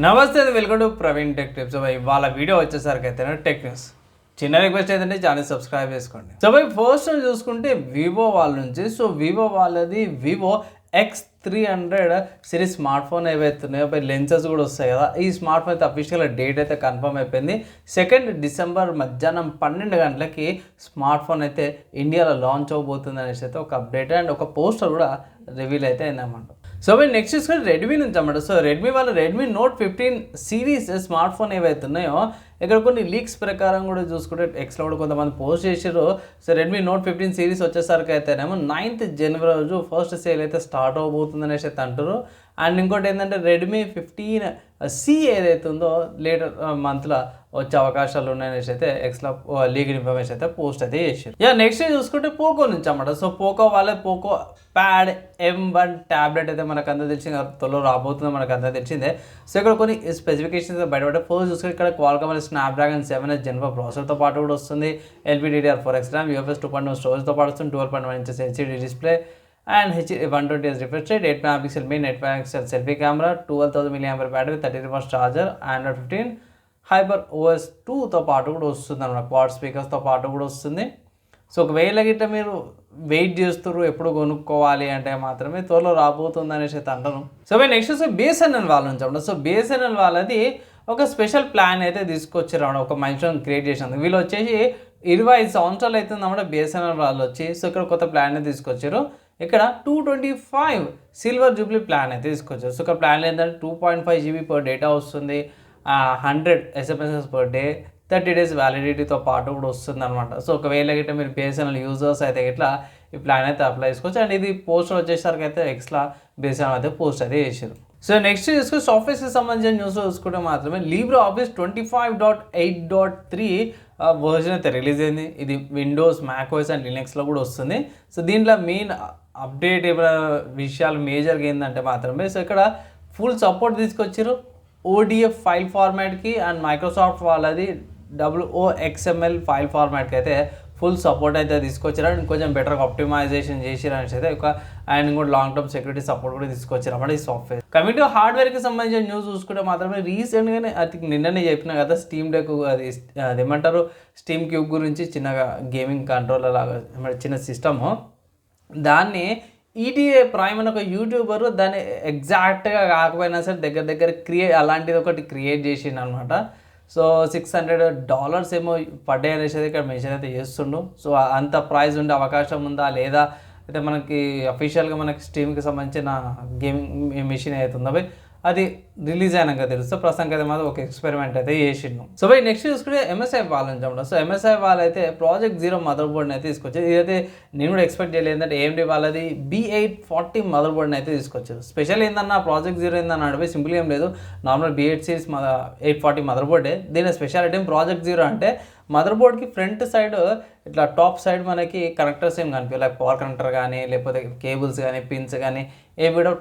నమస్తే, welcome to Praveen tech tips. ఇవాళ video వచ్చేసరికి అయితే టెక్ న్యూస్. చిన్న రిక్వెస్ట్ ఏంటంటే ఛానల్ సబ్స్క్రైబ్ చేసుకోండి. ఫస్ట్ చూసుకుంటే వివో వాళ్ళ నుంచి. వివో వాళ్ళది Vivo X300 series smart phone ఏవైతున్నాయో లెన్సెస్ కూడా వస్తాయి కదా. ఈ స్మార్ట్ ఫోన్ అయితే అఫీషియల్గా డేట్ అయితే కన్ఫర్మ్ అయిపోయింది. 2 డిసెంబర్ మధ్యాహ్నం 12 గంటలకి స్మార్ట్ ఫోన్ అయితే ఇండియాలో లాంచ్ అవబోతుంది అనేసి అయితే ఒక అప్డేట్ అండ్ ఒక పోస్టర్ కూడా రివీల్ అయితే అయిందన్నమాట. నెక్స్ట్ చూసుకుంటే రెడ్మీ నుంచి అన్నమాట. రెడ్మీ వాళ్ళు Redmi note 15 series smart phone ఏవైతే ఉన్నాయో ఇక్కడ కొన్ని లీక్స్ ప్రకారం కూడా చూసుకుంటే ఎక్స్లో కూడా కొంతమంది పోస్ట్ చేసారు. రెడ్మీ నోట్ 15 సిరీస్ వచ్చేసరికి అయితేనేమో 9th జనవరి రోజు ఫస్ట్ సేల్ అయితే స్టార్ట్ అవబోతుంది అనేసి అయితే అంటారు. అండ్ ఇంకోటి ఏంటంటే రెడ్మీ 15C ఏదైతే ఉందో లేటర్ మంత్లో వచ్చే అవకాశాలు ఉన్నాయనేసి అయితే ఎక్స్లో లీగల్ ఇన్ఫర్మేషన్ అయితే పోస్ట్ అయితే చేశారు. నెక్స్ట్ చూసుకుంటే పోకో నుంచి అన్నమాట. పోకో వాళ్ళే పోకో ప్యాడ్ M1 ట్యాబ్లెట్ అయితే మనకు అంతా తెలిసింది, త్వరలో రాబోతుందో మనకు అంతా తెలిసిందే. ఇక్కడ కొన్ని స్పెసిఫికేషన్స్ బయటపడే ఫస్ట్ చూసుకుంటే ఇక్కడ క్వాల్కామ్ స్నాప్డ్రాగన్ 7 Gen 4 ప్రాసెసర్తో పాటు కూడా వస్తుంది. LPDDR4X RAM, UFS 2.0 స్టోరేజ్తో పాటు వస్తుంది. 12.1 inches LCD display and 120 Hz refresh rate, 8 megapixel main, 8 megapixel selfie camera, 12,000 mAh battery, 30 watts charger, Android 15 hyper OS 2తో పాటు కూడా వస్తుంది అన్నమాట. క్వాడ్ స్పీకర్స్తో పాటు కూడా వస్తుంది. ఒకవేళ గిట్ట మీరు వెయిట్ చేస్తారు ఎప్పుడు కొనుక్కోవాలి అంటే మాత్రమే త్వరలో రాబోతుంది అనేసి అయితే అంటాను. నెక్స్ట్ BSNL వాళ్ళ నుంచి అన్నమాట. BSNL వాళ్ళది ఒక స్పెషల్ ప్లాన్ అయితే తీసుకొచ్చారు అన్నమాట. ఒక మైల్స్టోన్ క్రియేట్ చేసినందుకు వీళ్ళు వచ్చేసి 25 సంవత్సరాలు అవుతుంది అన్నమాట BSNL వాళ్ళు వచ్చి. ఇక్కడ కొత్త ప్లాన్ అయితే తీసుకొచ్చారు. ఇక్కడ 225 సిల్వర్ జూబ్లీ ప్లాన్ అయితే తీసుకొచ్చారు. ఇక్కడ ప్లాన్ ఏంటంటే 2.5 GB పర్ డేటా వస్తుంది, 100 SMS పర్ డే, 30 days వ్యాలిడిటీతో పాటు కూడా వస్తుంది అనమాట. ఒకవేళ గిట్ట మీరు BSNL యూజర్స్ అయితే ఇట్లా ఈ ప్లాన్ అయితే అప్లై చేసుకోవచ్చు. అండ్ ఇది పోస్టర్ వచ్చేసరికి అయితే ఎక్స్ట్రా BSNL అయితే పోస్ట్ అయితే చేశారు. నెక్స్ట్ చూసుకుని సాఫ్ట్వేర్స్కి సంబంధించిన న్యూస్ చూసుకుంటే మాత్రమే LibreOffice 25.8.3 వర్జన్ అయితే రిలీజ్ అయింది. ఇది విండోస్, మ్యాక్ఓఎస్ అండ్ లినక్స్లో కూడా వస్తుంది. దీంట్లో మెయిన్ అప్డేట్ విషయాలు మేజర్గా ఏంటంటే మాత్రమే ఇక్కడ ఫుల్ సపోర్ట్ తీసుకొచ్చారు ODF ఫైల్ ఫార్మాట్కి. అండ్ మైక్రోసాఫ్ట్ వాళ్ళది WOXML ఫైల్ ఫార్మాట్కి అయితే ఫుల్ సపోర్ట్ అయితే తీసుకొచ్చారు. అండ్ కొంచెం బెటర్గా ఆప్టిమైజేషన్ చేసారు అనేసి అయితే అండ్ కూడా లాంగ్ టర్మ్ సెక్యూరిటీ సపోర్ట్ కూడా తీసుకొచ్చారు అన్నమాట ఈ సాఫ్ట్వేర్. కమింగ్ టు హార్డ్వేర్కి సంబంధించిన న్యూస్ చూసుకుంటే మాత్రమే రీసెంట్గానే అది నిన్ననే చెప్పిన కదా స్టీమ్ డెక్ అది ఏమంటారు స్టీమ్ క్యూబ్ గురించి చిన్నగా గేమింగ్ కంట్రోలర్ లాగా చిన్న సిస్టము, దాన్ని ETA ప్రైమ్ అని ఒక యూట్యూబర్ దాన్ని ఎగ్జాక్ట్గా కాకపోయినా సరే దగ్గర అలాంటిది ఒకటి క్రియేట్ చేసిండు అనమాట. $600 ఏమో పర్ డే అనేసి ఇక్కడ మెన్షన్ అయితే చేస్తుండు. అంత ప్రైస్ ఉండే అవకాశం ఉందా లేదా అయితే మనకి అఫీషియల్గా మనకి స్టీమ్కి సంబంధించిన గేమింగ్ మెషిన్ అవుతుందో అది రిలీజ్ అయినాక తెలుస్తుంది. ప్రస్తుతానికి అయితే మాత్రం ఒక ఎక్స్పెరిమెంట్ అయితే చేసిండు. నెక్స్ట్ చూసుకుంటే MSI వాళ్ళ నుంచి ఉండదు. MSI వాళ్ళైతే Project Zero మదర్ బోర్డ్ని అయితే తీసుకొచ్చారు. ఇదైతే నేను కూడా ఎక్స్పెక్ట్ చేయలేదు. ఏంటంటే AMD వాళ్ళది B840 మదర్ బోర్డ్ని అయితే తీసుకొచ్చారు. స్పెషల్ ఏందన్నా Project Zero ఏందన్నా అడిపోయి సింపుల్ ఏం లేదు, నార్మల్ B8 సిరీస్ 840 మదర్ బోర్డే. దీని స్పెషాలిటీ Project Zero అంటే మదర్ బోర్డ్కి ఫ్రంట్ సైడ్ ఇట్లా టాప్ సైడ్ మనకి కనెక్టర్స్ ఏం కనిపించాయి, లైక్ పవర్ కనెక్టర్ కానీ లేకపోతే కేబుల్స్ కానీ పిన్స్ కానీ ఏ వీడియో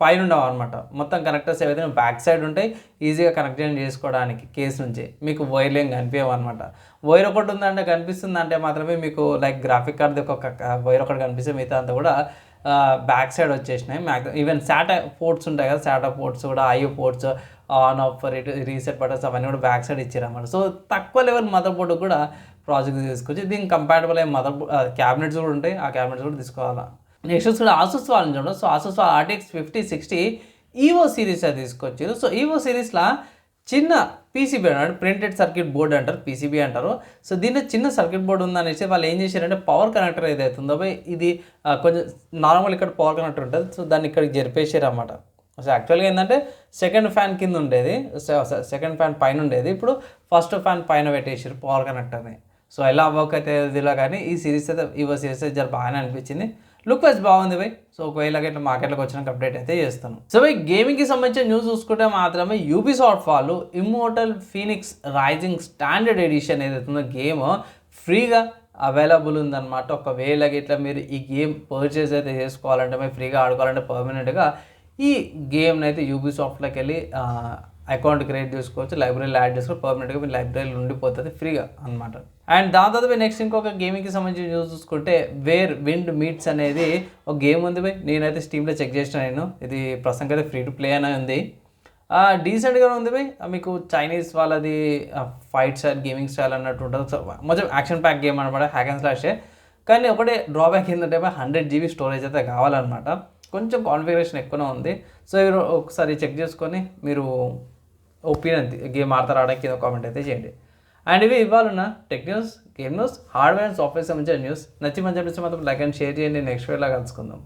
పైన ఉండవు అనమాట. మొత్తం కనెక్టర్స్ ఏవైతే బ్యాక్ సైడ్ ఉంటాయి, ఈజీగా కనెక్ట్ చేసుకోవడానికి కేస్ నుంచి మీకు వైర్లు ఏం కనిపించవు అనమాట. వైర్ ఒకటి ఉందంటే కనిపిస్తుంది అంటే మాత్రమే మీకు లైక్ గ్రాఫిక్ కార్డ్ ఒక వైర్ ఒకటి కనిపిస్తే మిగతా అంతా కూడా బ్యాక్ సైడ్ వచ్చేసినాయి. ఈవెన్ SATA పోర్ట్స్ ఉంటాయి కదా, SATA పోర్ట్స్ కూడా IO ports on off reset buttons అవన్నీ కూడా బ్యాక్ సైడ్ ఇచ్చారు అన్నమాట. తక్కువ లెవెల్ మదర్ బోర్డు కూడా ప్రాజెక్ట్ తీసుకొచ్చి దీనికి కంపాటబుల్ అయ్యే మదర్ క్యాబినెట్స్ కూడా ఉంటాయి, ఆ క్యాబినెట్స్ కూడా తీసుకోవాలా. నెక్స్ట్ కూడా ఆసూస్ వాళ్ళని చూడండి. ఆసూస్ RTX 5060 EVO సిరీస్ అది తీసుకొచ్చారు. EVO సిరీస్లో చిన్న PCB అన్నాడు, ప్రింటెడ్ సర్క్యూట్ బోర్డ్ అంటారు, PCB అంటారు. దీంట్లో చిన్న సర్క్యూట్ బోర్డు ఉందనేసి వాళ్ళు ఏం చేశారంటే పవర్ కనెక్టర్ ఏదైతుందో ఇది కొంచెం నార్మల్ ఇక్కడ పవర్ కనెక్టర్ ఉంటుంది, దాన్ని ఇక్కడికి జరిపేసారు అన్నమాట. యాక్చువల్గా ఏంటంటే సెకండ్ ఫ్యాన్ కింద ఉండేది, సెకండ్ ఫ్యాన్ పైన ఉండేది, ఇప్పుడు ఫస్ట్ ఫ్యాన్ పైన పెట్టేసారు పవర్ కనెక్టర్ని. ఎలా అవ్వకైతే ఇదిలో కానీ ఈ సిరీస్ అయితే EVO సిరీస్ అయితే బాగానే అనిపించింది. లుక్ వైజ్ బాగుంది బై. ఒకవేళ ఇట్లా మార్కెట్లోకి వచ్చినాక అప్డేట్ అయితే చేస్తాను. గేమింగ్కి సంబంధించిన న్యూస్ చూసుకుంటే మాత్రమే యూబీసాఫ్ట్ వాళ్ళు Immortal Fenyx Rising standard edition ఏదైతుందో గేమ్ ఫ్రీగా అవైలబుల్ ఉందన్నమాట. ఒకవేళ ఇట్లా మీరు ఈ గేమ్ పర్చేస్ అయితే చేసుకోవాలంటే మీరు ఫ్రీగా ఆడుకోవాలంటే పర్మనెంట్గా ఈ గేమ్ని అయితే యూబీసాఫ్ట్లోకి వెళ్ళి అకౌంట్ క్రియేట్ చేసుకోవచ్చు, లైబ్రరీలో యాడ్ చేసుకోవచ్చు, పర్మనెంట్గా మీ లైబ్రరీలో ఉండిపోతుంది ఫ్రీగా అనమాట. అండ్ దాని తర్వాత నెక్స్ట్ ఇంకొక గేమింగ్కి సంబంధించిన న్యూస్ చూసుకుంటే వేర్ విండ్ మీట్స్ అనేది ఒక గేమ్ ఉంది బై. నేనైతే స్టీమ్లో చెక్ చేసిన, ఇది ప్రస్తుతానికి అయితే ఫ్రీ టు ప్లే అనే ఉంది. డీసెంట్గానే ఉంది బై. మీకు చైనీస్ వాళ్ళది ఫైట్ స్టైల్ గేమింగ్ స్టైల్ అన్నట్టు ఉంటుంది. సో కొంచెం యాక్షన్ ప్యాక్ గేమ్ అనమాట, హ్యాక్ అండ్ స్లాషే. కానీ ఒకటే డ్రాబ్యాక్ ఏంటంటే 100 GB స్టోరేజ్ అయితే కావాలన్నమాట. కొంచెం కాన్ఫిగరేషన్ ఎక్కువనే ఉంది. సో ఒకసారి చెక్ చేసుకొని మీరు ఒపీనియన్ గేమ్ ఆడతారా ఆడడానికి కింద కామెంట్ అయితే చేయండి. అండ్ ఇవి ఇవ్వాలన్న tech news, game news, hardware and software సంబంధించిన న్యూస్. నచ్చి మంచి అనిపిస్తే మాత్రం లైక్ అండ్ షేర్ చేయండి. నెక్స్ట్ వీడియోలో కలుసుకుందాం.